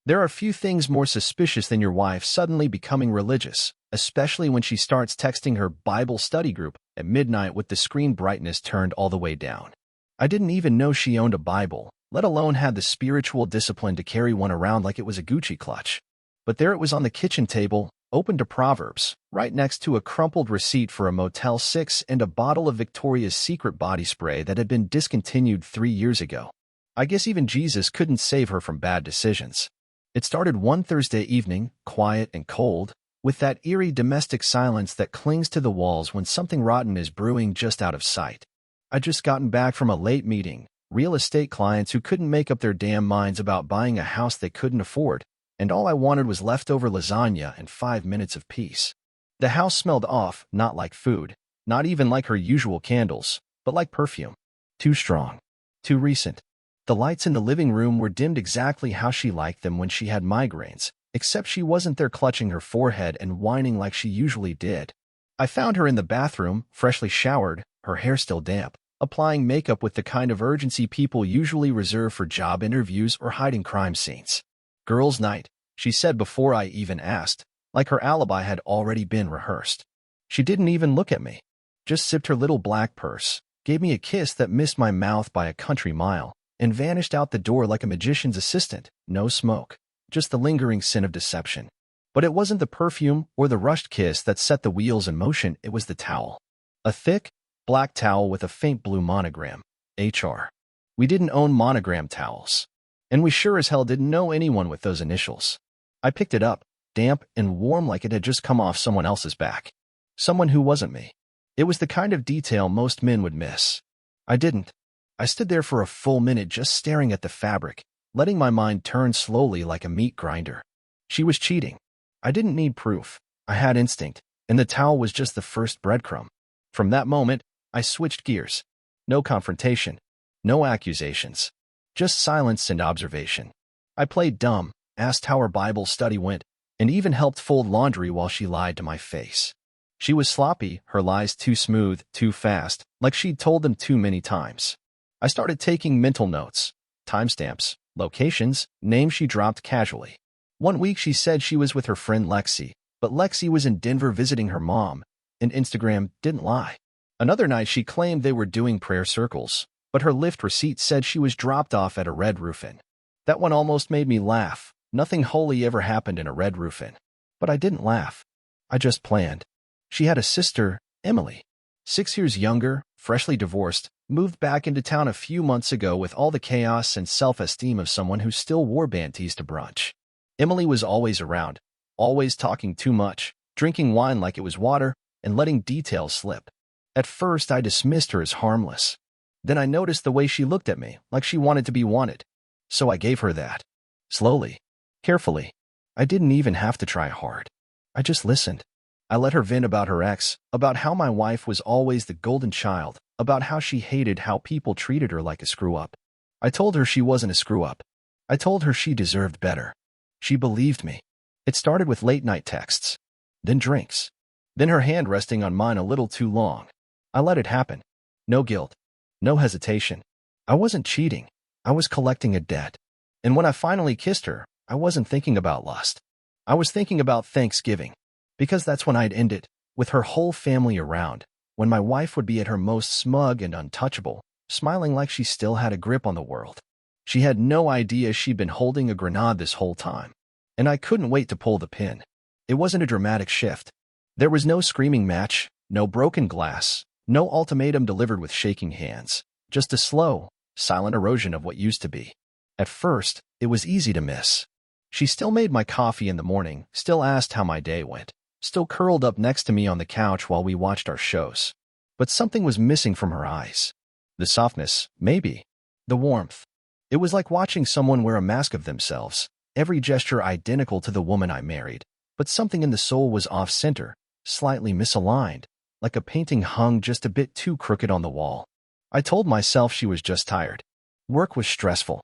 There are few things more suspicious than your wife suddenly becoming religious, especially when she starts texting her Bible study group at midnight with the screen brightness turned all the way down. I didn't even know she owned a Bible, let alone had the spiritual discipline to carry one around like it was a Gucci clutch. But there it was on the kitchen table, open to Proverbs, right next to a crumpled receipt for a Motel 6 and a bottle of Victoria's Secret body spray that had been discontinued 3 years ago. I guess even Jesus couldn't save her from bad decisions. It started one Thursday evening, quiet and cold, with that eerie domestic silence that clings to the walls when something rotten is brewing just out of sight. I'd just gotten back from a late meeting, real estate clients who couldn't make up their damn minds about buying a house they couldn't afford, and all I wanted was leftover lasagna and 5 minutes of peace. The house smelled off, not like food, not even like her usual candles, but like perfume. Too strong. Too recent. The lights in the living room were dimmed exactly how she liked them when she had migraines, except she wasn't there clutching her forehead and whining like she usually did. I found her in the bathroom, freshly showered, her hair still damp, applying makeup with the kind of urgency people usually reserve for job interviews or hiding crime scenes. Girls' night, she said before I even asked, like her alibi had already been rehearsed. She didn't even look at me. Just sipped her little black purse, gave me a kiss that missed my mouth by a country mile, and vanished out the door like a magician's assistant. No smoke, just the lingering sin of deception. But it wasn't the perfume or the rushed kiss that set the wheels in motion, it was the towel. A thick, black towel with a faint blue monogram, HR. We didn't own monogram towels. And we sure as hell didn't know anyone with those initials. I picked it up, damp and warm like it had just come off someone else's back. Someone who wasn't me. It was the kind of detail most men would miss. I didn't. I stood there for a full minute just staring at the fabric, letting my mind turn slowly like a meat grinder. She was cheating. I didn't need proof. I had instinct, and the towel was just the first breadcrumb. From that moment, I switched gears. No confrontation. No accusations. Just silence and observation. I played dumb, asked how her Bible study went, and even helped fold laundry while she lied to my face. She was sloppy, her lies too smooth, too fast, like she'd told them too many times. I started taking mental notes, timestamps, locations, names she dropped casually. One week she said she was with her friend Lexi, but Lexi was in Denver visiting her mom, and Instagram didn't lie. Another night she claimed they were doing prayer circles, but her Lyft receipt said she was dropped off at a Red Roof Inn. That one almost made me laugh. Nothing holy ever happened in a Red Roof Inn. But I didn't laugh. I just planned. She had a sister, Emily. 6 years younger, freshly divorced, moved back into town a few months ago with all the chaos and self-esteem of someone who still wore banties to brunch. Emily was always around, always talking too much, drinking wine like it was water, and letting details slip. At first, I dismissed her as harmless. Then I noticed the way she looked at me, like she wanted to be wanted. So I gave her that. Slowly. Carefully. I didn't even have to try hard. I just listened. I let her vent about her ex, about how my wife was always the golden child, about how she hated how people treated her like a screw-up. I told her she wasn't a screw-up. I told her she deserved better. She believed me. It started with late-night texts. Then drinks. Then her hand resting on mine a little too long. I let it happen. No guilt. No hesitation. I wasn't cheating. I was collecting a debt. And when I finally kissed her, I wasn't thinking about lust. I was thinking about Thanksgiving. Because that's when I'd end it, with her whole family around, when my wife would be at her most smug and untouchable, smiling like she still had a grip on the world. She had no idea she'd been holding a grenade this whole time. And I couldn't wait to pull the pin. It wasn't a dramatic shift. There was no screaming match, no broken glass, no ultimatum delivered with shaking hands. Just a slow, silent erosion of what used to be. At first, it was easy to miss. She still made my coffee in the morning, still asked how my day went, still curled up next to me on the couch while we watched our shows. But something was missing from her eyes. The softness, maybe. The warmth. It was like watching someone wear a mask of themselves, every gesture identical to the woman I married, but something in the soul was off-center, slightly misaligned, like a painting hung just a bit too crooked on the wall. I told myself she was just tired. Work was stressful.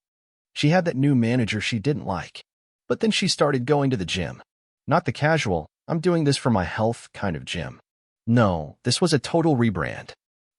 She had that new manager she didn't like. But then she started going to the gym. Not the casual, I'm doing this for my health kind of gym. No, this was a total rebrand.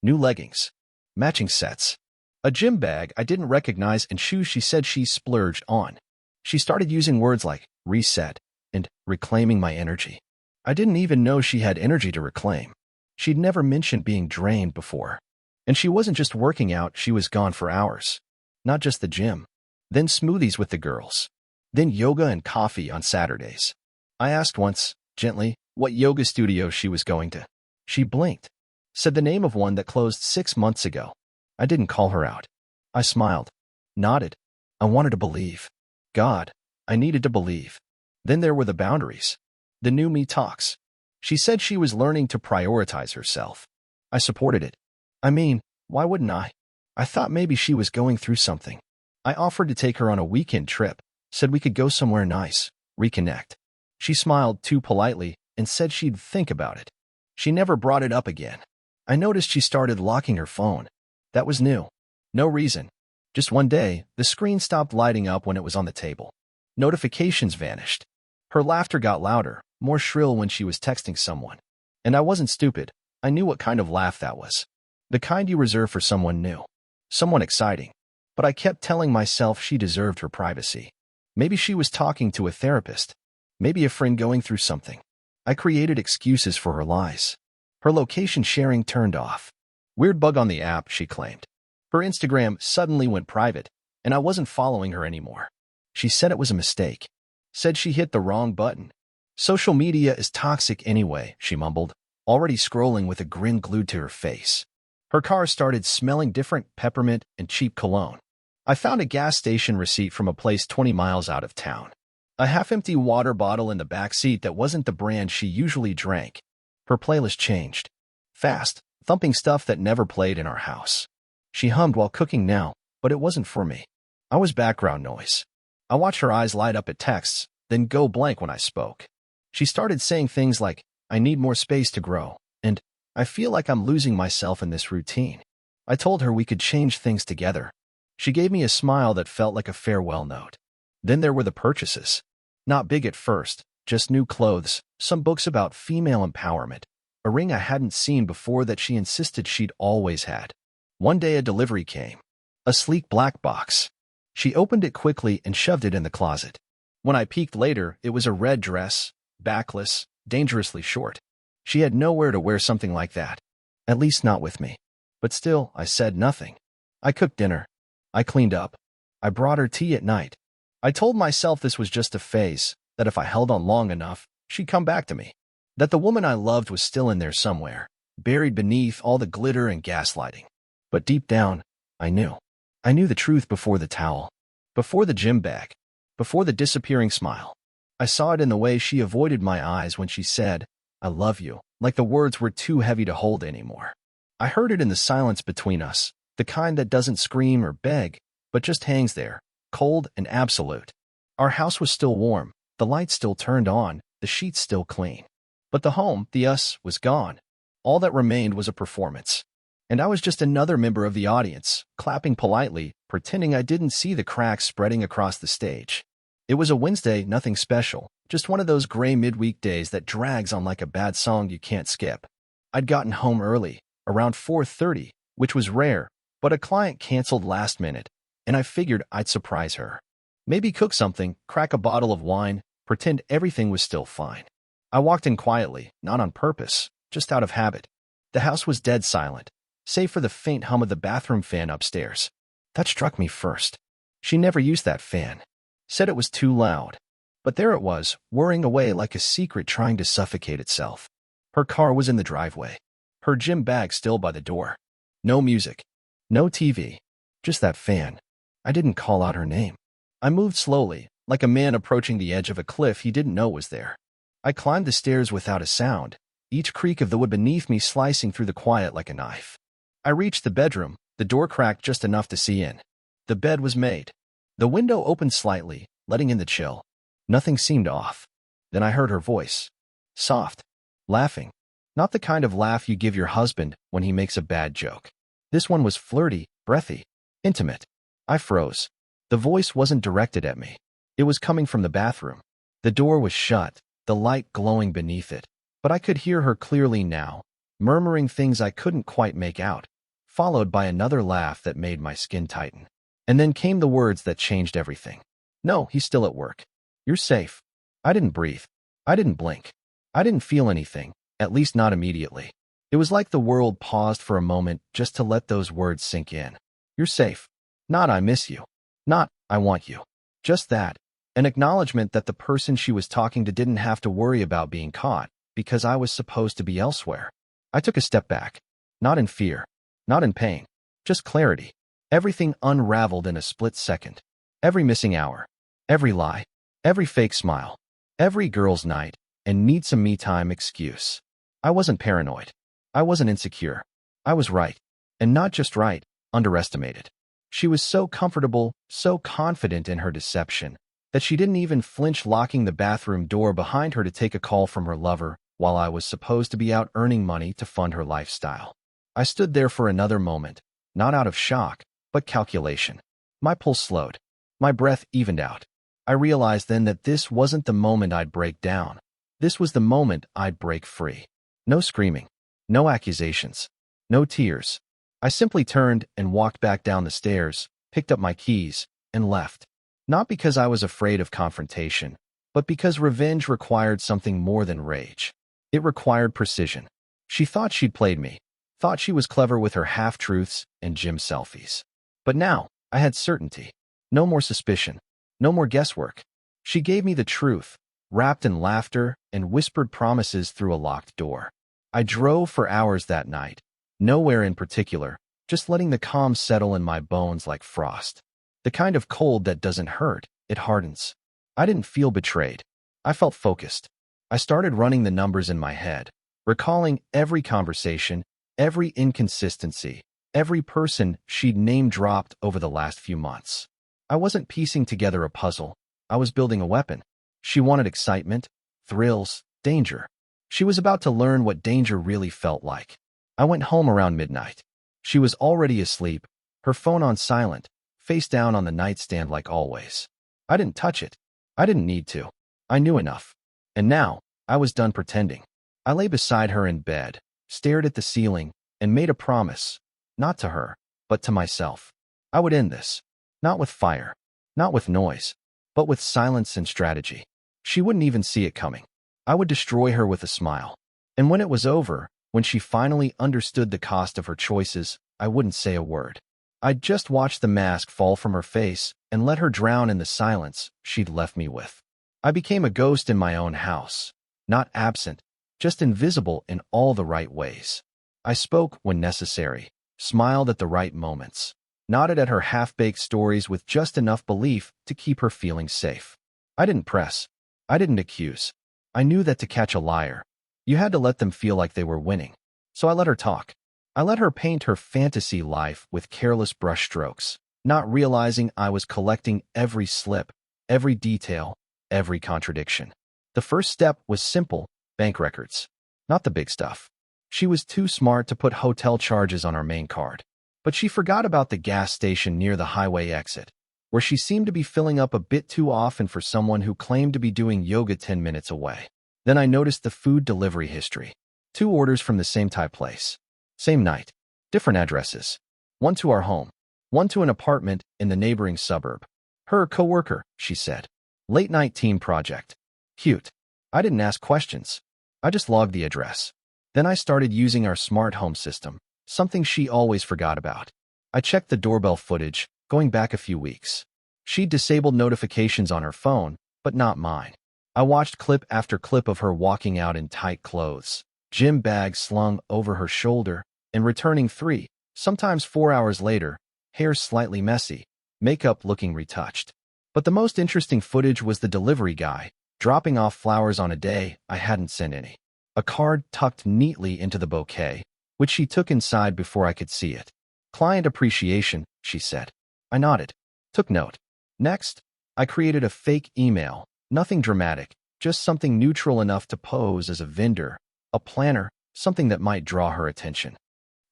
New leggings. Matching sets. A gym bag I didn't recognize and shoes she said she splurged on. She started using words like reset and reclaiming my energy. I didn't even know she had energy to reclaim. She'd never mentioned being drained before. And she wasn't just working out, she was gone for hours. Not just the gym. Then smoothies with the girls. Then yoga and coffee on Saturdays. I asked once, gently, what yoga studio she was going to. She blinked. Said the name of one that closed 6 months ago. I didn't call her out. I smiled. Nodded. I wanted to believe. God, I needed to believe. Then there were the boundaries. The new me talks. She said she was learning to prioritize herself. I supported it. I mean, why wouldn't I? I thought maybe she was going through something. I offered to take her on a weekend trip, said we could go somewhere nice, reconnect. She smiled too politely and said she'd think about it. She never brought it up again. I noticed she started locking her phone. That was new. No reason. Just one day, the screen stopped lighting up when it was on the table. Notifications vanished. Her laughter got louder, more shrill when she was texting someone. And I wasn't stupid. I knew what kind of laugh that was. The kind you reserve for someone new. Someone exciting. But I kept telling myself she deserved her privacy. Maybe she was talking to a therapist. Maybe a friend going through something. I created excuses for her lies. Her location sharing turned off. Weird bug on the app, she claimed. Her Instagram suddenly went private, and I wasn't following her anymore. She said it was a mistake. Said she hit the wrong button. Social media is toxic anyway, she mumbled, already scrolling with a grin glued to her face. Her car started smelling different, peppermint and cheap cologne. I found a gas station receipt from a place 20 miles out of town. A half-empty water bottle in the back seat that wasn't the brand she usually drank. Her playlist changed. Fast, thumping stuff that never played in our house. She hummed while cooking now, but it wasn't for me. I was background noise. I watched her eyes light up at texts, then go blank when I spoke. She started saying things like, I need more space to grow, and I feel like I'm losing myself in this routine. I told her we could change things together. She gave me a smile that felt like a farewell note. Then there were the purchases. Not big at first, just new clothes, some books about female empowerment, a ring I hadn't seen before that she insisted she'd always had. One day a delivery came. A sleek black box. She opened it quickly and shoved it in the closet. When I peeked later, it was a red dress, backless, dangerously short. She had nowhere to wear something like that. At least not with me. But still, I said nothing. I cooked dinner. I cleaned up. I brought her tea at night. I told myself this was just a phase, that if I held on long enough, she'd come back to me. That the woman I loved was still in there somewhere, buried beneath all the glitter and gaslighting. But deep down, I knew. I knew the truth before the towel, before the gym bag, before the disappearing smile. I saw it in the way she avoided my eyes when she said, I love you, like the words were too heavy to hold anymore. I heard it in the silence between us, the kind that doesn't scream or beg, but just hangs there, cold and absolute. Our house was still warm, the lights still turned on, the sheets still clean. But the home, the us, was gone. All that remained was a performance. And I was just another member of the audience, clapping politely, pretending I didn't see the cracks spreading across the stage. It was a Wednesday, nothing special, just one of those gray midweek days that drags on like a bad song you can't skip. I'd gotten home early, around 4:30, which was rare, but a client canceled last minute, and I figured I'd surprise her. Maybe cook something, crack a bottle of wine, pretend everything was still fine. I walked in quietly, not on purpose, just out of habit. The house was dead silent, save for the faint hum of the bathroom fan upstairs. That struck me first. She never used that fan. Said it was too loud. But there it was, whirring away like a secret trying to suffocate itself. Her car was in the driveway. Her gym bag still by the door. No music. No TV. Just that fan. I didn't call out her name. I moved slowly, like a man approaching the edge of a cliff he didn't know was there. I climbed the stairs without a sound, each creak of the wood beneath me slicing through the quiet like a knife. I reached the bedroom, the door cracked just enough to see in. The bed was made. The window opened slightly, letting in the chill. Nothing seemed off. Then I heard her voice. Soft. Laughing. Not the kind of laugh you give your husband when he makes a bad joke. This one was flirty, breathy, intimate. I froze. The voice wasn't directed at me. It was coming from the bathroom. The door was shut, the light glowing beneath it. But I could hear her clearly now, murmuring things I couldn't quite make out, followed by another laugh that made my skin tighten. And then came the words that changed everything. No, he's still at work. You're safe. I didn't breathe. I didn't blink. I didn't feel anything, at least not immediately. It was like the world paused for a moment just to let those words sink in. You're safe. Not I miss you. Not I want you. Just that. An acknowledgement that the person she was talking to didn't have to worry about being caught because I was supposed to be elsewhere. I took a step back. Not in fear. Not in pain. Just clarity. Everything unraveled in a split second. Every missing hour. Every lie. Every fake smile. Every girl's night and need some me time excuse. I wasn't paranoid. I wasn't insecure. I was right. And not just right, underestimated. She was so comfortable, so confident in her deception, that she didn't even flinch locking the bathroom door behind her to take a call from her lover while I was supposed to be out earning money to fund her lifestyle. I stood there for another moment, not out of shock, but calculation. My pulse slowed. My breath evened out. I realized then that this wasn't the moment I'd break down. This was the moment I'd break free. No screaming. No accusations. No tears. I simply turned and walked back down the stairs, picked up my keys, and left. Not because I was afraid of confrontation, but because revenge required something more than rage. It required precision. She thought she'd played me, thought she was clever with her half-truths and gym selfies. But now, I had certainty. No more suspicion. No more guesswork. She gave me the truth, wrapped in laughter and whispered promises through a locked door. I drove for hours that night, nowhere in particular, just letting the calm settle in my bones like frost. The kind of cold that doesn't hurt, it hardens. I didn't feel betrayed. I felt focused. I started running the numbers in my head, recalling every conversation, every inconsistency, every person she'd name-dropped over the last few months. I wasn't piecing together a puzzle. I was building a weapon. She wanted excitement, thrills, danger. She was about to learn what danger really felt like. I went home around midnight. She was already asleep, her phone on silent, face down on the nightstand like always. I didn't touch it. I didn't need to. I knew enough. And now, I was done pretending. I lay beside her in bed, stared at the ceiling, and made a promise. Not to her, but to myself. I would end this. Not with fire. Not with noise. But with silence and strategy. She wouldn't even see it coming. I would destroy her with a smile. And when it was over, when she finally understood the cost of her choices, I wouldn't say a word. I'd just watch the mask fall from her face and let her drown in the silence she'd left me with. I became a ghost in my own house. Not absent, just invisible in all the right ways. I spoke when necessary, smiled at the right moments, nodded at her half-baked stories with just enough belief to keep her feeling safe. I didn't press. I didn't accuse. I knew that to catch a liar, you had to let them feel like they were winning. So I let her talk. I let her paint her fantasy life with careless brushstrokes, not realizing I was collecting every slip, every detail, every contradiction. The first step was simple: bank records. Not the big stuff. She was too smart to put hotel charges on our main card. But she forgot about the gas station near the highway exit, where she seemed to be filling up a bit too often for someone who claimed to be doing yoga 10 minutes away. Then I noticed the food delivery history. 2 orders from the same Thai place. Same night. Different addresses. One to our home. One to an apartment in the neighboring suburb. Her coworker, she said. Late night team project. Cute. I didn't ask questions. I just logged the address. Then I started using our smart home system, something she always forgot about. I checked the doorbell footage, going back a few weeks. She disabled notifications on her phone, but not mine. I watched clip after clip of her walking out in tight clothes, gym bag slung over her shoulder, and returning 3, sometimes 4 hours later, hair slightly messy, makeup looking retouched. But the most interesting footage was the delivery guy, dropping off flowers on a day I hadn't sent any. A card tucked neatly into the bouquet, which she took inside before I could see it. Client appreciation, she said. I nodded. Took note. Next, I created a fake email. Nothing dramatic, just something neutral enough to pose as a vendor, a planner, something that might draw her attention.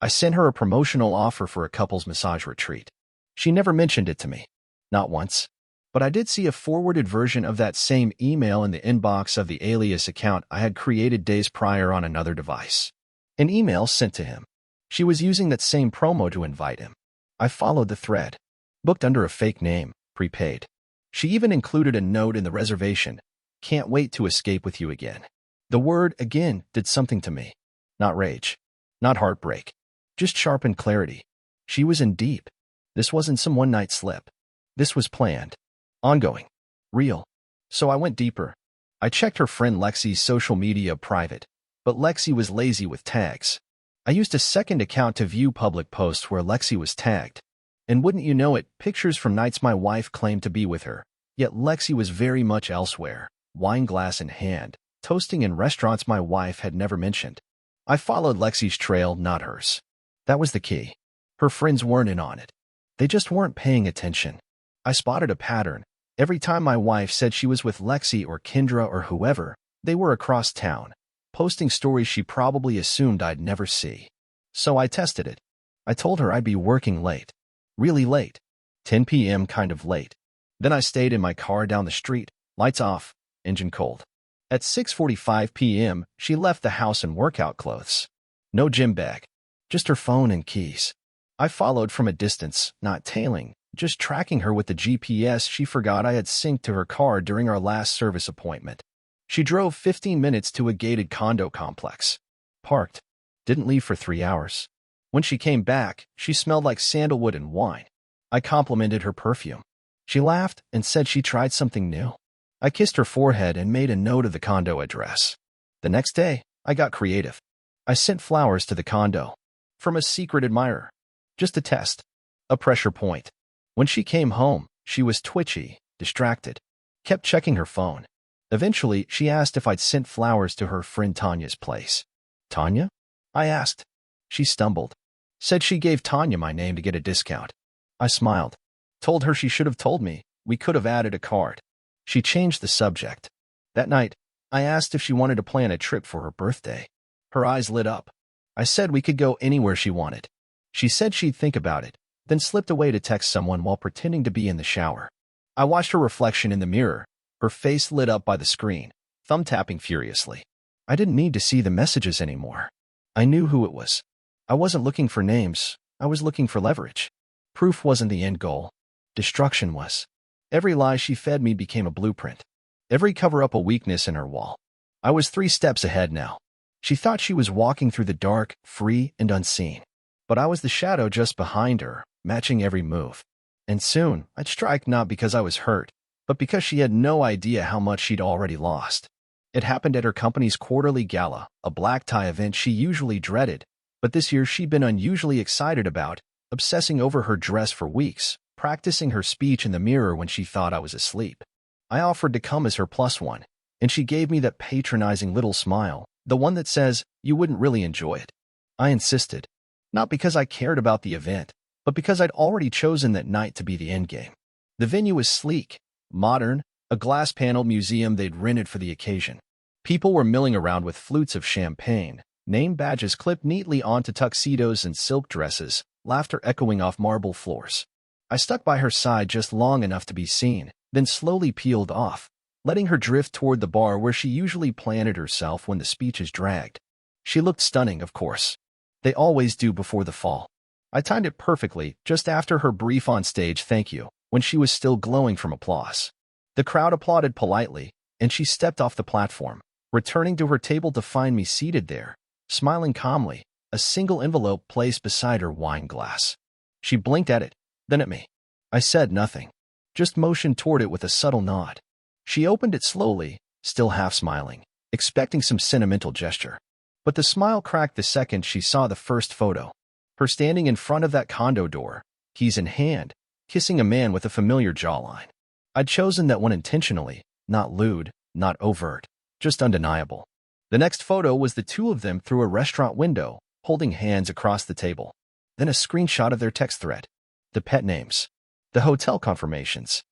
I sent her a promotional offer for a couple's massage retreat. She never mentioned it to me. Not once. But I did see a forwarded version of that same email in the inbox of the alias account I had created days prior on another device. An email sent to him. She was using that same promo to invite him. I followed the thread. Booked under a fake name, prepaid. She even included a note in the reservation. Can't wait to escape with you again. The word again did something to me. Not rage. Not heartbreak. Just sharpened clarity. She was in deep. This wasn't some one-night slip. This was planned. Ongoing. Real. So I went deeper. I checked her friend Lexi's social media private, but Lexi was lazy with tags. I used a second account to view public posts where Lexi was tagged. And wouldn't you know it, pictures from nights my wife claimed to be with her. Yet Lexi was very much elsewhere, wine glass in hand, toasting in restaurants my wife had never mentioned. I followed Lexi's trail, not hers. That was the key. Her friends weren't in on it. They just weren't paying attention. I spotted a pattern. Every time my wife said she was with Lexi or Kendra or whoever, they were across town, posting stories she probably assumed I'd never see. So I tested it. I told her I'd be working late. Really late. 10 p.m. kind of late. Then I stayed in my car down the street, lights off, engine cold. At 6:45 p.m., she left the house in workout clothes. No gym bag. Just her phone and keys. I followed from a distance, not tailing, just tracking her with the GPS she forgot I had synced to her car during our last service appointment. She drove 15 minutes to a gated condo complex. Parked. Didn't leave for 3 hours. When she came back, she smelled like sandalwood and wine. I complimented her perfume. She laughed and said she tried something new. I kissed her forehead and made a note of the condo address. The next day, I got creative. I sent flowers to the condo. From a secret admirer. Just a test. A pressure point. When she came home, she was twitchy, distracted. Kept checking her phone. Eventually, she asked if I'd sent flowers to her friend Tanya's place. Tanya? I asked. She stumbled. Said she gave Tanya my name to get a discount. I smiled. Told her she should have told me. We could have added a card. She changed the subject. That night, I asked if she wanted to plan a trip for her birthday. Her eyes lit up. I said we could go anywhere she wanted. She said she'd think about it, then slipped away to text someone while pretending to be in the shower. I watched her reflection in the mirror, her face lit up by the screen, thumb tapping furiously. I didn't need to see the messages anymore. I knew who it was. I wasn't looking for names. I was looking for leverage. Proof wasn't the end goal. Destruction was. Every lie she fed me became a blueprint. Every cover-up a weakness in her wall. I was 3 steps ahead now. She thought she was walking through the dark, free and unseen. But I was the shadow just behind her, matching every move. And soon, I'd strike not because I was hurt, but because she had no idea how much she'd already lost. It happened at her company's quarterly gala, a black tie event she usually dreaded, but this year she'd been unusually excited about, obsessing over her dress for weeks, practicing her speech in the mirror when she thought I was asleep. I offered to come as her plus one, and she gave me that patronizing little smile, the one that says, you wouldn't really enjoy it. I insisted. Not because I cared about the event, but because I'd already chosen that night to be the endgame. The venue was sleek, modern, a glass-paneled museum they'd rented for the occasion. People were milling around with flutes of champagne, name badges clipped neatly onto tuxedos and silk dresses, laughter echoing off marble floors. I stuck by her side just long enough to be seen, then slowly peeled off, letting her drift toward the bar where she usually planted herself when the speeches dragged. She looked stunning, of course. They always do before the fall. I timed it perfectly, just after her brief on-stage thank you, when she was still glowing from applause. The crowd applauded politely, and she stepped off the platform, returning to her table to find me seated there, smiling calmly, a single envelope placed beside her wine glass. She blinked at it, then at me. I said nothing, just motioned toward it with a subtle nod. She opened it slowly, still half smiling, expecting some sentimental gesture. But the smile cracked the second she saw the first photo. Her standing in front of that condo door, keys in hand, kissing a man with a familiar jawline. I'd chosen that one intentionally, not lewd, not overt, just undeniable. The next photo was the two of them through a restaurant window, holding hands across the table. Then a screenshot of their text thread. The pet names. The hotel confirmations.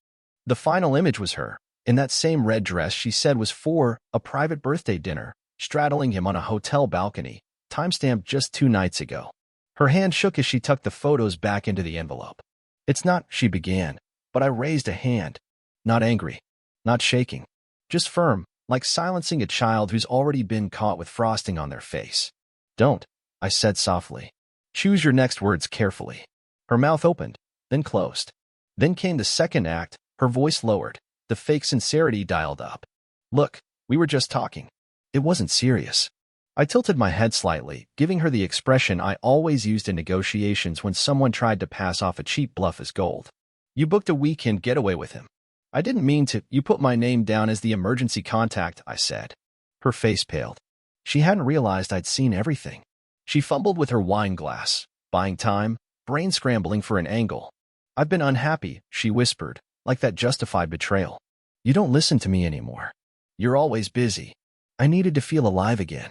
The final image was her, in that same red dress she said was for a private birthday dinner, straddling him on a hotel balcony, timestamped just 2 nights ago. Her hand shook as she tucked the photos back into the envelope. It's not, she began, but I raised a hand. Not angry. Not shaking. Just firm, like silencing a child who's already been caught with frosting on their face. Don't, I said softly. Choose your next words carefully. Her mouth opened, then closed. Then came the second act, Her voice lowered. The fake sincerity dialed up. Look, we were just talking. It wasn't serious. I tilted my head slightly, giving her the expression I always used in negotiations when someone tried to pass off a cheap bluff as gold. You booked a weekend getaway with him. I didn't mean to. You put my name down as the emergency contact, I said. Her face paled. She hadn't realized I'd seen everything. She fumbled with her wine glass, buying time, brain scrambling for an angle. I've been unhappy, she whispered, like that justified betrayal. You don't listen to me anymore. You're always busy. I needed to feel alive again.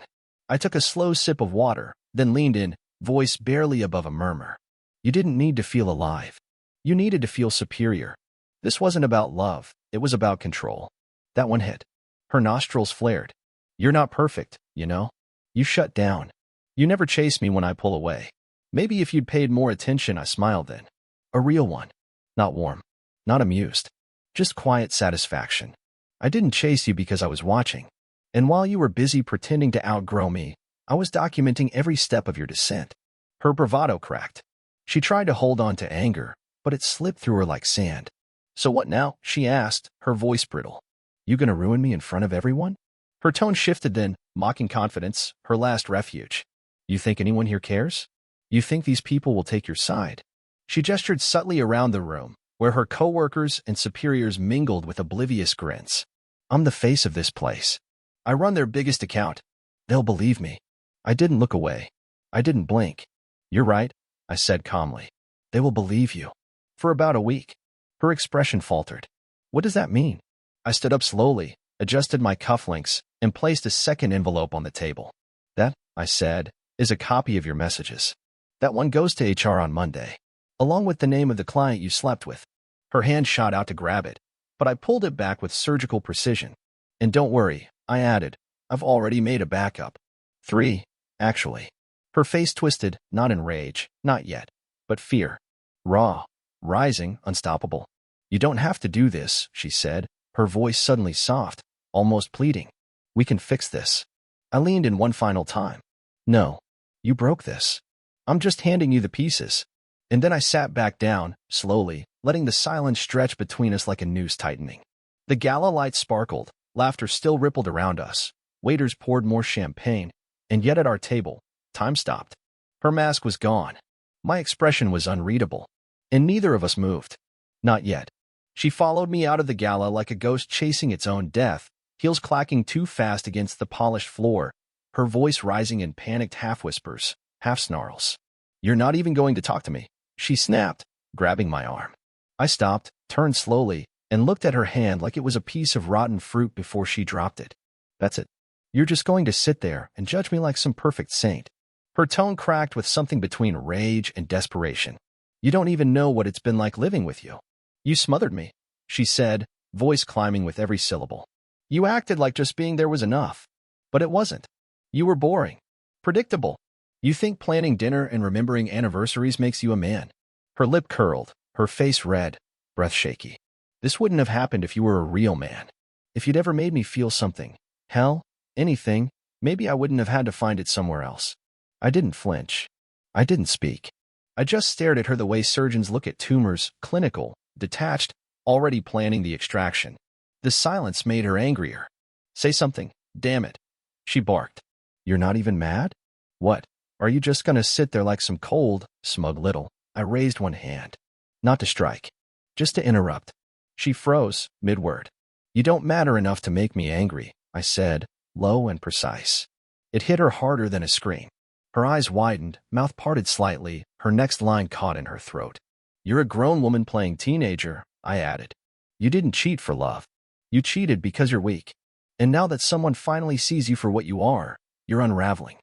I took a slow sip of water, then leaned in, voice barely above a murmur. You didn't need to feel alive. You needed to feel superior. This wasn't about love, it was about control. That one hit. Her nostrils flared. You're not perfect, you know? You shut down. You never chase me when I pull away. Maybe if you'd paid more attention, I smiled then. A real one. Not warm. Not amused. Just quiet satisfaction. I didn't chase you because I was watching. And while you were busy pretending to outgrow me, I was documenting every step of your descent. Her bravado cracked. She tried to hold on to anger, but it slipped through her like sand. So what now? She asked, her voice brittle. You gonna ruin me in front of everyone? Her tone shifted then, mocking confidence, her last refuge. You think anyone here cares? You think these people will take your side? She gestured subtly around the room, where her coworkers and superiors mingled with oblivious grins. I'm the face of this place. I run their biggest account. They'll believe me. I didn't look away. I didn't blink. You're right, I said calmly. They will believe you. For about a week. Her expression faltered. What does that mean? I stood up slowly, adjusted my cufflinks, and placed a second envelope on the table. That, I said, is a copy of your messages. That one goes to HR on Monday, along with the name of the client you slept with. Her hand shot out to grab it, but I pulled it back with surgical precision. And don't worry, I added, I've already made a backup. 3, actually. Her face twisted, not in rage, not yet, but fear. Raw, rising, unstoppable. You don't have to do this, she said, her voice suddenly soft, almost pleading. We can fix this. I leaned in one final time. No, you broke this. I'm just handing you the pieces. And then I sat back down, slowly, letting the silence stretch between us like a noose tightening. The gala lights sparkled, laughter still rippled around us. Waiters poured more champagne, and yet at our table, time stopped. Her mask was gone. My expression was unreadable, and neither of us moved. Not yet. She followed me out of the gala like a ghost chasing its own death, heels clacking too fast against the polished floor, her voice rising in panicked half-whispers, half-snarls. You're not even going to talk to me, she snapped, grabbing my arm. I stopped, turned slowly, and looked at her hand like it was a piece of rotten fruit before she dropped it. That's it. You're just going to sit there and judge me like some perfect saint. Her tone cracked with something between rage and desperation. You don't even know what it's been like living with you. You smothered me, she said, voice climbing with every syllable. You acted like just being there was enough. But it wasn't. You were boring. Predictable. You think planning dinner and remembering anniversaries makes you a man. Her lip curled, her face red, breath shaky. This wouldn't have happened if you were a real man. If you'd ever made me feel something, hell, anything, maybe I wouldn't have had to find it somewhere else. I didn't flinch. I didn't speak. I just stared at her the way surgeons look at tumors, clinical, detached, already planning the extraction. The silence made her angrier. Say something, damn it, she barked. You're not even mad? What? Are you just gonna sit there like some cold, smug little? I raised one hand. Not to strike. Just to interrupt. She froze, mid-word. You don't matter enough to make me angry, I said, low and precise. It hit her harder than a scream. Her eyes widened, mouth parted slightly, her next line caught in her throat. You're a grown woman playing teenager, I added. You didn't cheat for love. You cheated because you're weak. And now that someone finally sees you for what you are, you're unraveling.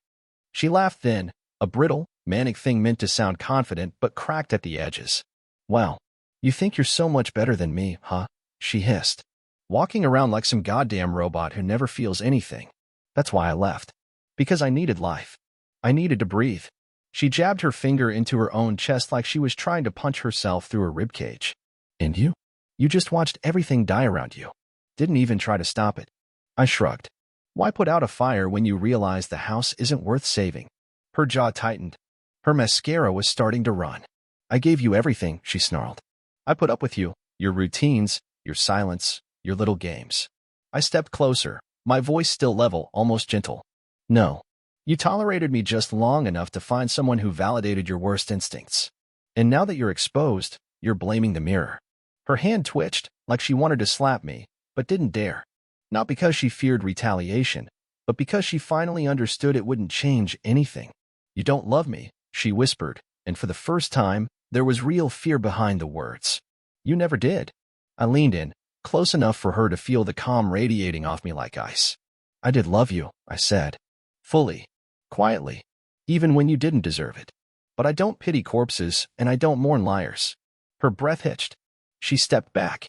She laughed then, a brittle, manic thing meant to sound confident but cracked at the edges. Wow, you think you're so much better than me, huh? She hissed. Walking around like some goddamn robot who never feels anything. That's why I left. Because I needed life. I needed to breathe. She jabbed her finger into her own chest like she was trying to punch herself through a ribcage. And you? You just watched everything die around you. Didn't even try to stop it. I shrugged. Why put out a fire when you realize the house isn't worth saving? Her jaw tightened. Her mascara was starting to run. I gave you everything, she snarled. I put up with you, your routines, your silence, your little games. I stepped closer, my voice still level, almost gentle. No. You tolerated me just long enough to find someone who validated your worst instincts. And now that you're exposed, you're blaming the mirror. Her hand twitched, like she wanted to slap me, but didn't dare. Not because she feared retaliation, but because she finally understood it wouldn't change anything. You don't love me, she whispered, and for the first time, there was real fear behind the words. You never did. I leaned in, close enough for her to feel the calm radiating off me like ice. I did love you, I said. Fully. Quietly. Even when you didn't deserve it. But I don't pity corpses, and I don't mourn liars. Her breath hitched. She stepped back.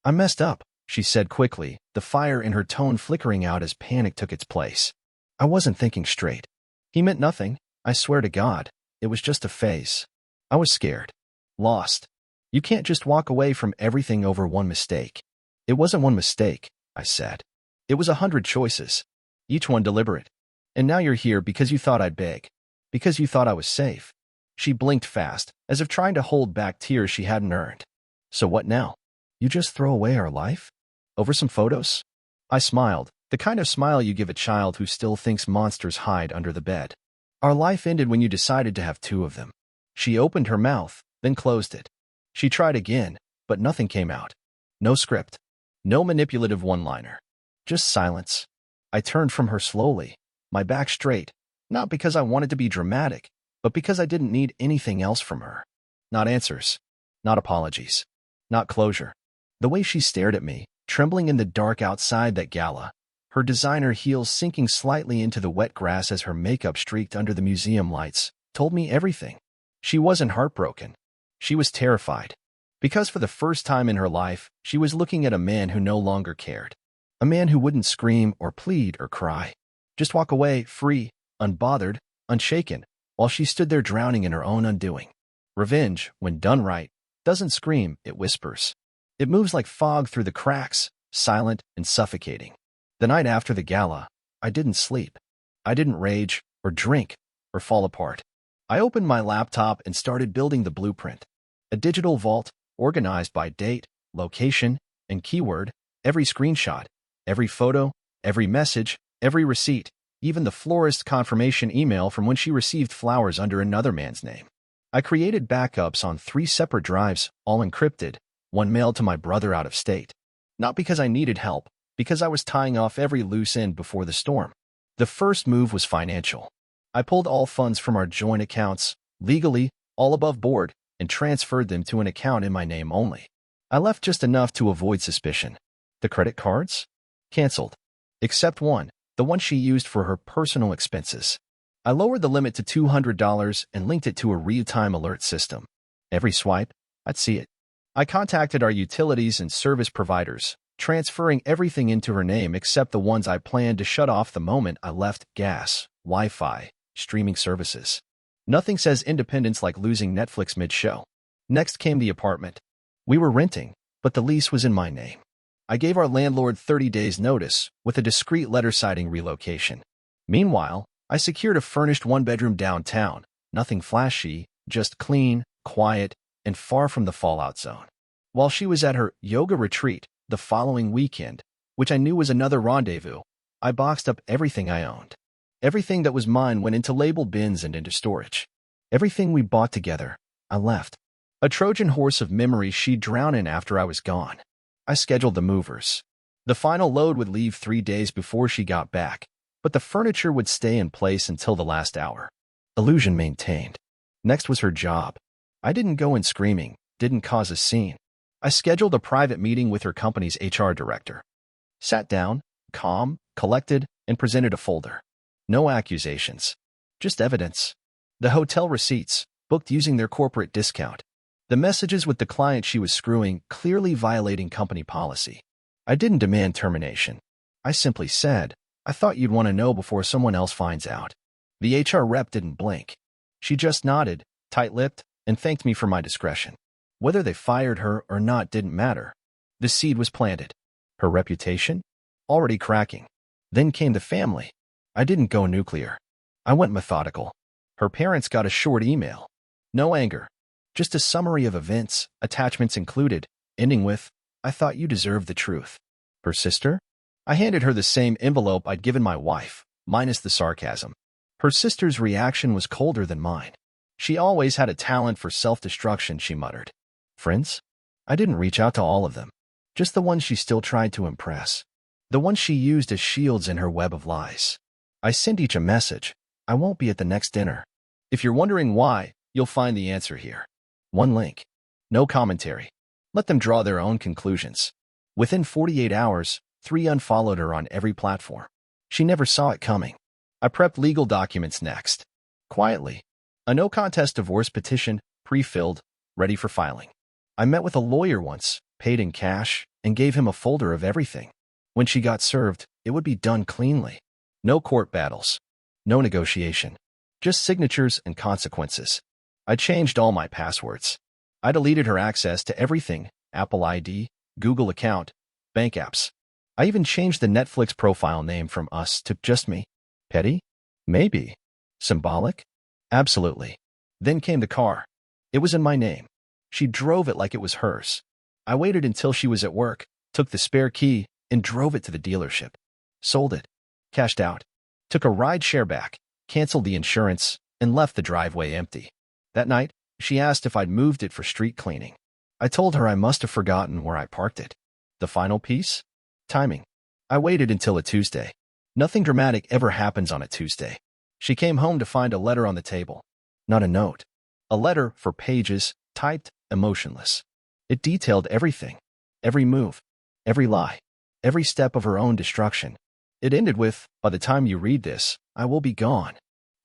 I messed up, she said quickly, the fire in her tone flickering out as panic took its place. I wasn't thinking straight. He meant nothing, I swear to God. It was just a phase. I was scared. Lost. You can't just walk away from everything over one mistake. It wasn't one mistake, I said. It was 100 choices. Each one deliberate. And now you're here because you thought I'd beg. Because you thought I was safe. She blinked fast, as if trying to hold back tears she hadn't earned. So what now? You just throw away our life? Over some photos? I smiled, the kind of smile you give a child who still thinks monsters hide under the bed. Our life ended when you decided to have 2 of them. She opened her mouth, then closed it. She tried again, but nothing came out. No script. No manipulative one-liner. Just silence. I turned from her slowly, my back straight, not because I wanted to be dramatic, but because I didn't need anything else from her. Not answers. Not apologies. Not closure. The way she stared at me, trembling in the dark outside that gala, her designer heels sinking slightly into the wet grass as her makeup streaked under the museum lights, told me everything. She wasn't heartbroken. She was terrified. Because for the first time in her life, she was looking at a man who no longer cared. A man who wouldn't scream or plead or cry. Just walk away, free, unbothered, unshaken, while she stood there drowning in her own undoing. Revenge, when done right, doesn't scream, it whispers. It moves like fog through the cracks, silent and suffocating. The night after the gala, I didn't sleep. I didn't rage, or drink, or fall apart. I opened my laptop and started building the blueprint. A digital vault, organized by date, location, and keyword, every screenshot, every photo, every message, every receipt, even the florist's confirmation email from when she received flowers under another man's name. I created backups on 3 separate drives, all encrypted, one mailed to my brother out of state. Not because I needed help, because I was tying off every loose end before the storm. The first move was financial. I pulled all funds from our joint accounts, legally, all above board, and transferred them to an account in my name only. I left just enough to avoid suspicion. The credit cards? Canceled. Except one, the one she used for her personal expenses. I lowered the limit to $200 and linked it to a real-time alert system. Every swipe, I'd see it. I contacted our utilities and service providers, transferring everything into her name except the ones I planned to shut off the moment I left: gas, Wi-Fi, streaming services. Nothing says independence like losing Netflix mid-show. Next came the apartment. We were renting, but the lease was in my name. I gave our landlord 30 days notice, with a discreet letter citing relocation. Meanwhile, I secured a furnished one-bedroom downtown, nothing flashy, just clean, quiet, and far from the fallout zone. While she was at her yoga retreat the following weekend, which I knew was another rendezvous, I boxed up everything I owned. Everything that was mine went into label bins and into storage. Everything we bought together, I left. A Trojan horse of memories she'd drown in after I was gone. I scheduled the movers. The final load would leave 3 days before she got back, but the furniture would stay in place until the last hour. Illusion maintained. Next was her job. I didn't go in screaming, didn't cause a scene. I scheduled a private meeting with her company's HR director. Sat down, calm, collected, and presented a folder. No accusations. Just evidence. The hotel receipts, booked using their corporate discount. The messages with the client she was screwing, clearly violating company policy. I didn't demand termination. I simply said, I thought you'd want to know before someone else finds out. The HR rep didn't blink. She just nodded, tight-lipped, and thanked me for my discretion. Whether they fired her or not didn't matter. The seed was planted. Her reputation? Already cracking. Then came the family. I didn't go nuclear. I went methodical. Her parents got a short email. No anger. Just a summary of events, attachments included, ending with, I thought you deserved the truth. Her sister? I handed her the same envelope I'd given my wife, minus the sarcasm. Her sister's reaction was colder than mine. She always had a talent for self-destruction, she muttered. Friends? I didn't reach out to all of them. Just the ones she still tried to impress. The ones she used as shields in her web of lies. I sent each a message. I won't be at the next dinner. If you're wondering why, you'll find the answer here. One link. No commentary. Let them draw their own conclusions. Within 48 hours, 3 unfollowed her on every platform. She never saw it coming. I prepped legal documents next. Quietly. A no-contest divorce petition, pre-filled, ready for filing. I met with a lawyer once, paid in cash, and gave him a folder of everything. When she got served, it would be done cleanly. No court battles. No negotiation. Just signatures and consequences. I changed all my passwords. I deleted her access to everything, Apple ID, Google account, bank apps. I even changed the Netflix profile name from us to just me. Petty? Maybe. Symbolic? Absolutely. Then came the car. It was in my name. She drove it like it was hers. I waited until she was at work, took the spare key, and drove it to the dealership. Sold it. Cashed out. Took a ride share back, canceled the insurance, and left the driveway empty. That night, she asked if I'd moved it for street cleaning. I told her I must have forgotten where I parked it. The final piece? Timing. I waited until a Tuesday. Nothing dramatic ever happens on a Tuesday. She came home to find a letter on the table. Not a note. A letter for pages, typed, emotionless. It detailed everything. Every move. Every lie. Every step of her own destruction. It ended with, by the time you read this, I will be gone.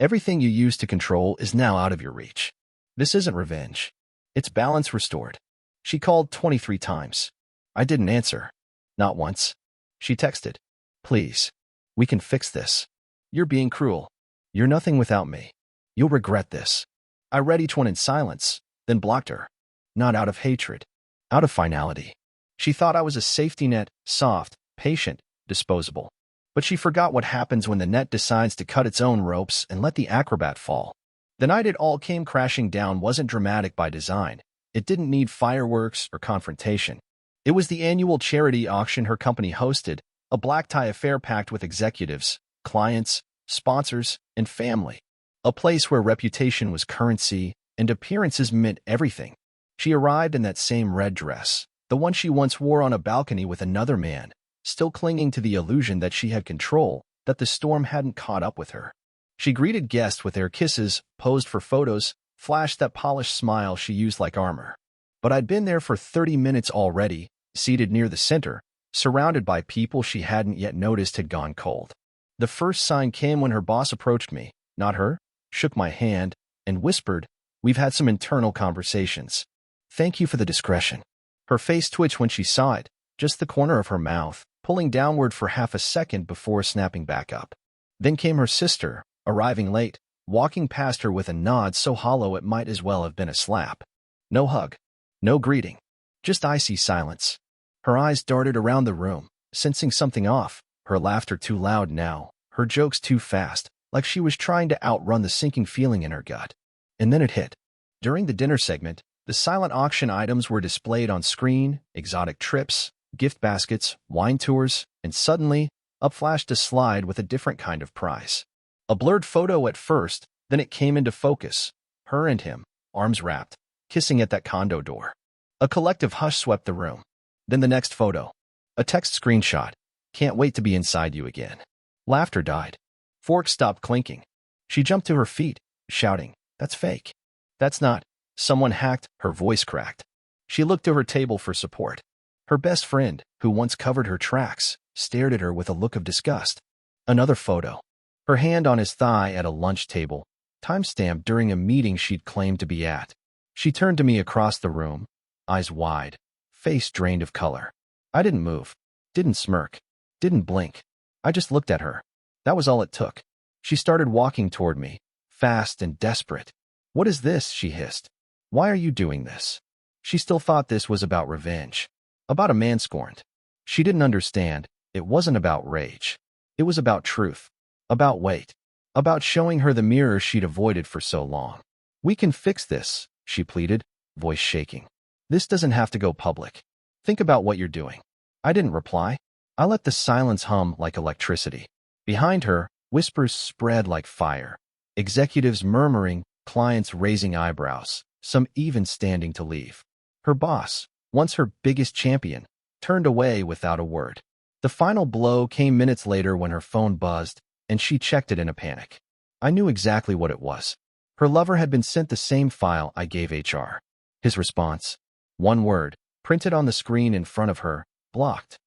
Everything you used to control is now out of your reach. This isn't revenge. It's balance restored. She called 23 times. I didn't answer. Not once. She texted. Please. We can fix this. You're being cruel. You're nothing without me. You'll regret this. I read each one in silence, then blocked her. Not out of hatred. Out of finality. She thought I was a safety net, soft, patient, disposable. But she forgot what happens when the net decides to cut its own ropes and let the acrobat fall. The night it all came crashing down wasn't dramatic by design. It didn't need fireworks or confrontation. It was the annual charity auction her company hosted, a black-tie affair packed with executives, clients, sponsors, and family. A place where reputation was currency and appearances meant everything. She arrived in that same red dress, the one she once wore on a balcony with another man, still clinging to the illusion that she had control, that the storm hadn't caught up with her. She greeted guests with air kisses, posed for photos, flashed that polished smile she used like armor. But I'd been there for 30 minutes already, seated near the center, surrounded by people she hadn't yet noticed had gone cold. The first sign came when her boss approached me, not her, shook my hand, and whispered, "We've had some internal conversations. Thank you for the discretion." Her face twitched when she saw it, just the corner of her mouth, pulling downward for half a second before snapping back up. Then came her sister, arriving late, walking past her with a nod so hollow it might as well have been a slap. No hug. No greeting. Just icy silence. Her eyes darted around the room, sensing something off, her laughter too loud now, her jokes too fast, like she was trying to outrun the sinking feeling in her gut. And then it hit. During the dinner segment, the silent auction items were displayed on screen, exotic trips, gift baskets, wine tours, and suddenly, up flashed a slide with a different kind of prize. A blurred photo at first, then it came into focus. Her and him, arms wrapped, kissing at that condo door. A collective hush swept the room. Then the next photo. A text screenshot. Can't wait to be inside you again. Laughter died. Forks stopped clinking. She jumped to her feet, shouting, "That's fake. That's not." Someone hacked, her voice cracked. She looked to her table for support. Her best friend, who once covered her tracks, stared at her with a look of disgust. Another photo. Her hand on his thigh at a lunch table, timestamped during a meeting she'd claimed to be at. She turned to me across the room, eyes wide, face drained of color. I didn't move, didn't smirk, didn't blink. I just looked at her. That was all it took. She started walking toward me, fast and desperate. "What is this?" she hissed. "Why are you doing this?" She still thought this was about revenge. About a man scorned. She didn't understand. It wasn't about rage. It was about truth. About weight. About showing her the mirror she'd avoided for so long. "We can fix this," she pleaded, voice shaking. "This doesn't have to go public. Think about what you're doing. I didn't reply. I let the silence hum like electricity. Behind her, whispers spread like fire. Executives murmuring, clients raising eyebrows, some even standing to leave. Her boss, once her biggest champion, turned away without a word. The final blow came minutes later when her phone buzzed, and she checked it in a panic. I knew exactly what it was. Her lover had been sent the same file I gave HR. His response? One word, printed on the screen in front of her, blocked.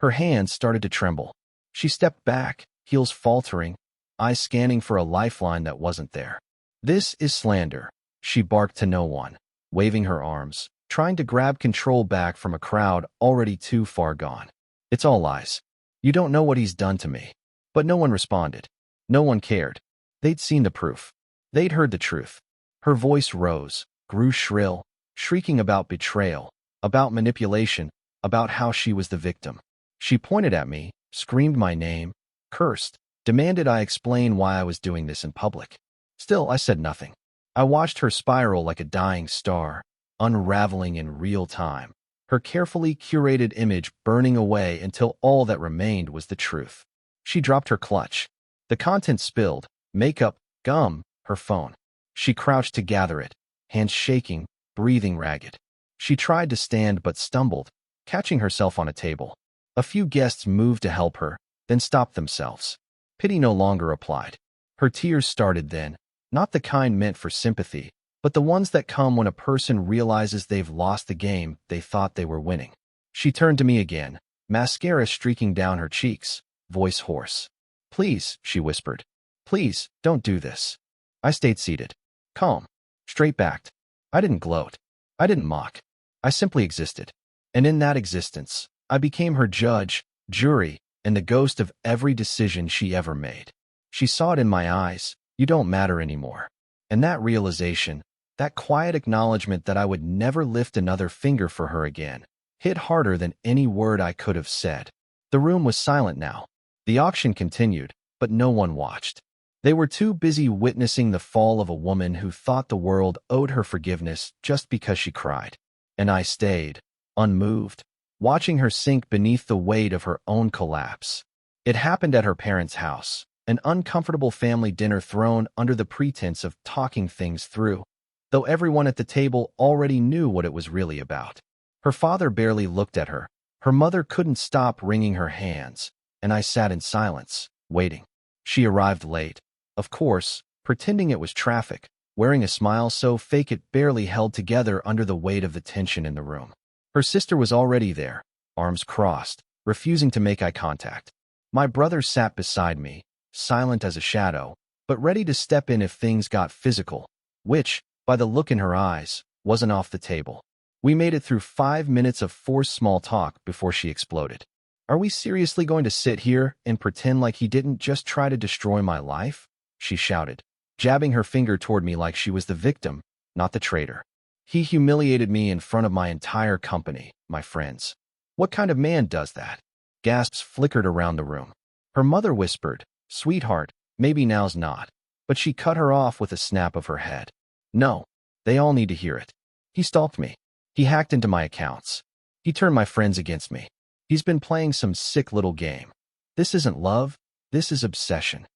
Her hands started to tremble. She stepped back, heels faltering, eyes scanning for a lifeline that wasn't there. This is slander, she barked to no one, waving her arms, trying to grab control back from a crowd already too far gone. It's all lies. You don't know what he's done to me. But no one responded. No one cared. They'd seen the proof. They'd heard the truth. Her voice rose, grew shrill, shrieking about betrayal, about manipulation, about how she was the victim. She pointed at me, screamed my name, cursed, demanded I explain why I was doing this in public. Still, I said nothing. I watched her spiral like a dying star, unraveling in real time, her carefully curated image burning away until all that remained was the truth. She dropped her clutch. The contents spilled, makeup, gum, her phone. She crouched to gather it, hands shaking, breathing ragged. She tried to stand but stumbled, catching herself on a table. A few guests moved to help her, then stopped themselves. Pity no longer applied. Her tears started then, not the kind meant for sympathy, but the ones that come when a person realizes they've lost the game they thought they were winning. She turned to me again, mascara streaking down her cheeks, voice hoarse. Please, she whispered. Please, don't do this. I stayed seated, calm, straight-backed. I didn't gloat. I didn't mock. I simply existed. And in that existence, I became her judge, jury, and the ghost of every decision she ever made. She saw it in my eyes. You don't matter anymore. And that realization, that quiet acknowledgement that I would never lift another finger for her again, hit harder than any word I could have said. The room was silent now. The auction continued, but no one watched. They were too busy witnessing the fall of a woman who thought the world owed her forgiveness just because she cried. And I stayed, unmoved, watching her sink beneath the weight of her own collapse. It happened at her parents' house, an uncomfortable family dinner thrown under the pretense of talking things through, though everyone at the table already knew what it was really about. Her father barely looked at her. Her mother couldn't stop wringing her hands, and I sat in silence, waiting. She arrived late, of course, pretending it was traffic, wearing a smile so fake it barely held together under the weight of the tension in the room. Her sister was already there, arms crossed, refusing to make eye contact. My brother sat beside me, silent as a shadow, but ready to step in if things got physical, which, by the look in her eyes, wasn't off the table. We made it through 5 minutes of forced small talk before she exploded. Are we seriously going to sit here and pretend like he didn't just try to destroy my life? She shouted, jabbing her finger toward me like she was the victim, not the traitor. He humiliated me in front of my entire company, my friends. What kind of man does that? Gasps flickered around the room. Her mother whispered, Sweetheart, maybe now's not. But she cut her off with a snap of her head. No, they all need to hear it. He stalked me. He hacked into my accounts. He turned my friends against me. He's been playing some sick little game. This isn't love. This is obsession.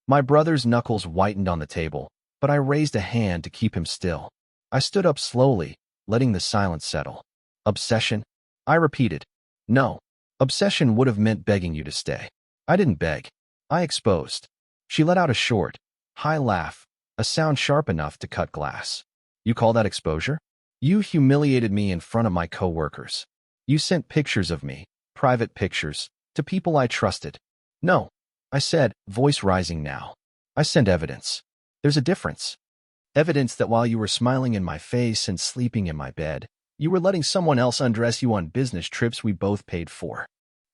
My brother's knuckles whitened on the table, but I raised a hand to keep him still. I stood up slowly, letting the silence settle. Obsession? I repeated. No. Obsession would have meant begging you to stay. I didn't beg. I exposed. She let out a short, high laugh, a sound sharp enough to cut glass. You call that exposure? You humiliated me in front of my coworkers. You sent pictures of me, private pictures, to people I trusted. No, I said, voice rising now. I sent evidence. There's a difference. Evidence that while you were smiling in my face and sleeping in my bed, you were letting someone else undress you on business trips we both paid for.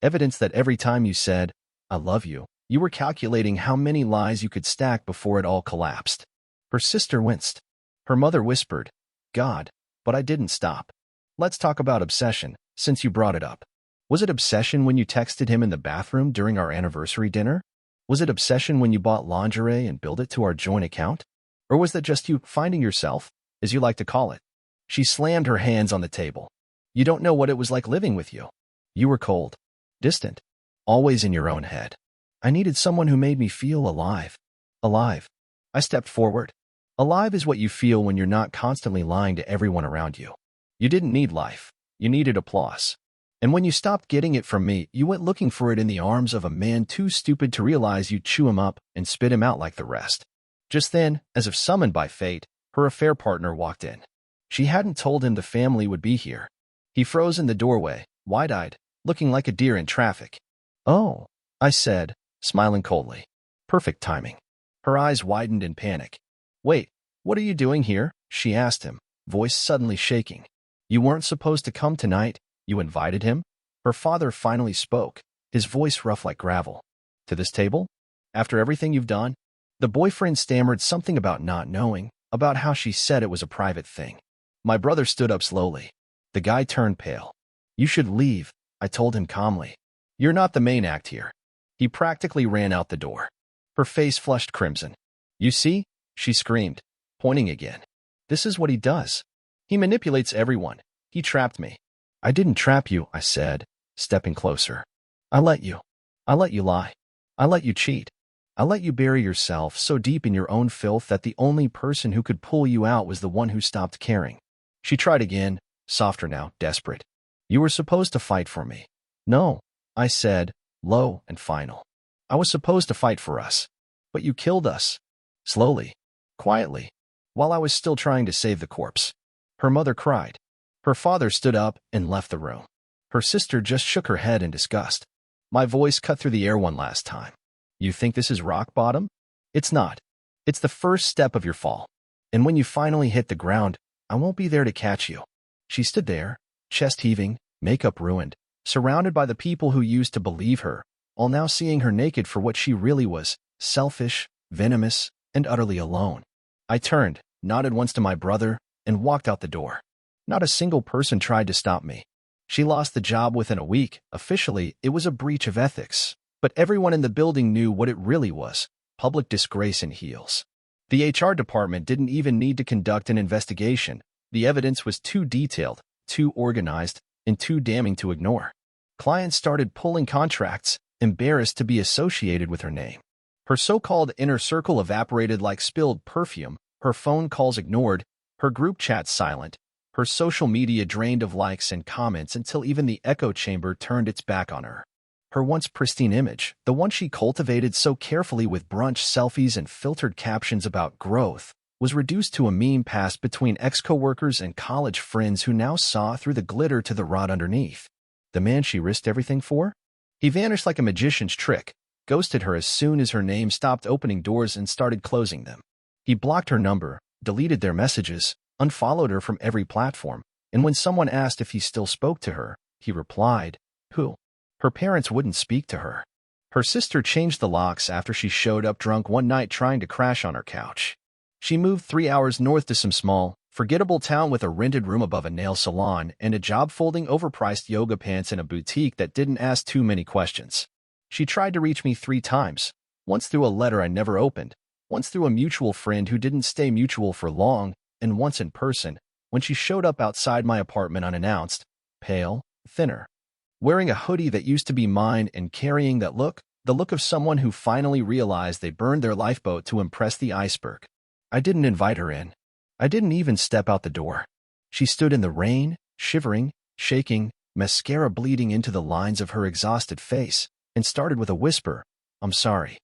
Evidence that every time you said, I love you, you were calculating how many lies you could stack before it all collapsed. Her sister winced. Her mother whispered, God, but I didn't stop. Let's talk about obsession, since you brought it up. Was it obsession when you texted him in the bathroom during our anniversary dinner? Was it obsession when you bought lingerie and billed it to our joint account? Or was that just you finding yourself, as you like to call it? She slammed her hands on the table. You don't know what it was like living with you. You were cold, distant, always in your own head. I needed someone who made me feel alive. Alive. I stepped forward. Alive is what you feel when you're not constantly lying to everyone around you. You didn't need life. You needed applause. And when you stopped getting it from me, you went looking for it in the arms of a man too stupid to realize you'd chew him up and spit him out like the rest. Just then, as if summoned by fate, her affair partner walked in. She hadn't told him the family would be here. He froze in the doorway, wide-eyed, looking like a deer in traffic. "Oh," I said, smiling coldly. Perfect timing. Her eyes widened in panic. "Wait, what are you doing here?" she asked him, voice suddenly shaking. "You weren't supposed to come tonight. You invited him?" Her father finally spoke, his voice rough like gravel. "To this table? After everything you've done?" The boyfriend stammered something about not knowing, about how she said it was a private thing. My brother stood up slowly. The guy turned pale. "You should leave," I told him calmly. "You're not the main act here." He practically ran out the door. Her face flushed crimson. "You see?" she screamed, pointing again. "This is what he does. He manipulates everyone. He trapped me." "I didn't trap you," I said, stepping closer. I let you lie. I let you cheat. I let you bury yourself so deep in your own filth that the only person who could pull you out was the one who stopped caring." She tried again, softer now, desperate. "You were supposed to fight for me." "No," I said, low and final. "I was supposed to fight for us. But you killed us. Slowly. Quietly. While I was still trying to save the corpse." Her mother cried. Her father stood up and left the room. Her sister just shook her head in disgust. My voice cut through the air one last time. "You think this is rock bottom? It's not. It's the first step of your fall. And when you finally hit the ground, I won't be there to catch you." She stood there, chest heaving, makeup ruined, surrounded by the people who used to believe her, all now seeing her naked for what she really was, selfish, venomous, and utterly alone. I turned, nodded once to my brother, and walked out the door. Not a single person tried to stop me. She lost the job within a week. Officially, it was a breach of ethics. But everyone in the building knew what it really was: public disgrace in heels. The HR department didn't even need to conduct an investigation. The evidence was too detailed, too organized, and too damning to ignore. Clients started pulling contracts, embarrassed to be associated with her name. Her so-called inner circle evaporated like spilled perfume, her phone calls ignored, her group chats silent, her social media drained of likes and comments until even the echo chamber turned its back on her. Her once pristine image, the one she cultivated so carefully with brunch selfies and filtered captions about growth, was reduced to a meme passed between ex-coworkers and college friends who now saw through the glitter to the rot underneath. The man she risked everything for? He vanished like a magician's trick, ghosted her as soon as her name stopped opening doors and started closing them. He blocked her number, deleted their messages, unfollowed her from every platform, and when someone asked if he still spoke to her, he replied, "Who?" Her parents wouldn't speak to her. Her sister changed the locks after she showed up drunk one night trying to crash on her couch. She moved 3 hours north to some small, forgettable town with a rented room above a nail salon and a job folding overpriced yoga pants in a boutique that didn't ask too many questions. She tried to reach me 3 times, once through a letter I never opened, once through a mutual friend who didn't stay mutual for long, and once in person, when she showed up outside my apartment unannounced, pale, thinner, wearing a hoodie that used to be mine and carrying that look, the look of someone who finally realized they burned their lifeboat to impress the iceberg. I didn't invite her in. I didn't even step out the door. She stood in the rain, shivering, shaking, mascara bleeding into the lines of her exhausted face, and started with a whisper, "I'm sorry."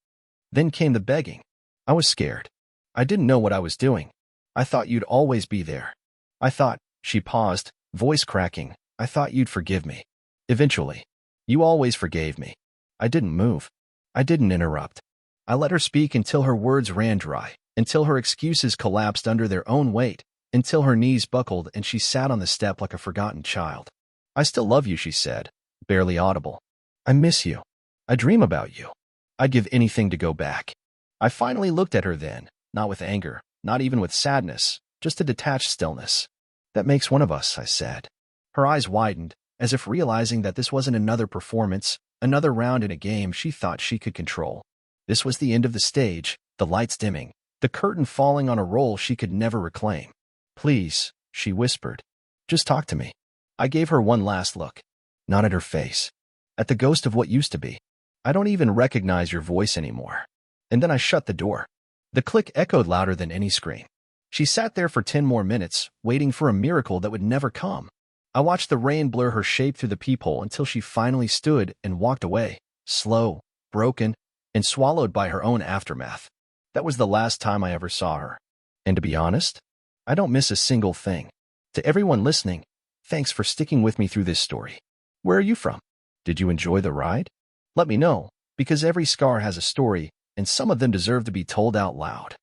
Then came the begging. I was scared. I didn't know what I was doing. I thought you'd always be there. I thought, she paused, voice cracking, I thought you'd forgive me. Eventually. You always forgave me. I didn't move. I didn't interrupt. I let her speak until her words ran dry, until her excuses collapsed under their own weight, until her knees buckled and she sat on the step like a forgotten child. "I still love you," she said, barely audible. "I miss you. I dream about you. I'd give anything to go back." I finally looked at her then, not with anger, not even with sadness, just a detached stillness. "That makes one of us," I said. Her eyes widened, as if realizing that this wasn't another performance, another round in a game she thought she could control. This was the end of the stage, the lights dimming, the curtain falling on a role she could never reclaim. "Please," she whispered. "Just talk to me." I gave her one last look. Not at her face. At the ghost of what used to be. I don't even recognize your voice anymore. And then I shut the door. The click echoed louder than any scream. She sat there for 10 more minutes, waiting for a miracle that would never come. I watched the rain blur her shape through the peephole until she finally stood and walked away, slow, broken, and swallowed by her own aftermath. That was the last time I ever saw her. And to be honest, I don't miss a single thing. To everyone listening, thanks for sticking with me through this story. Where are you from? Did you enjoy the ride? Let me know, because every scar has a story, and some of them deserve to be told out loud.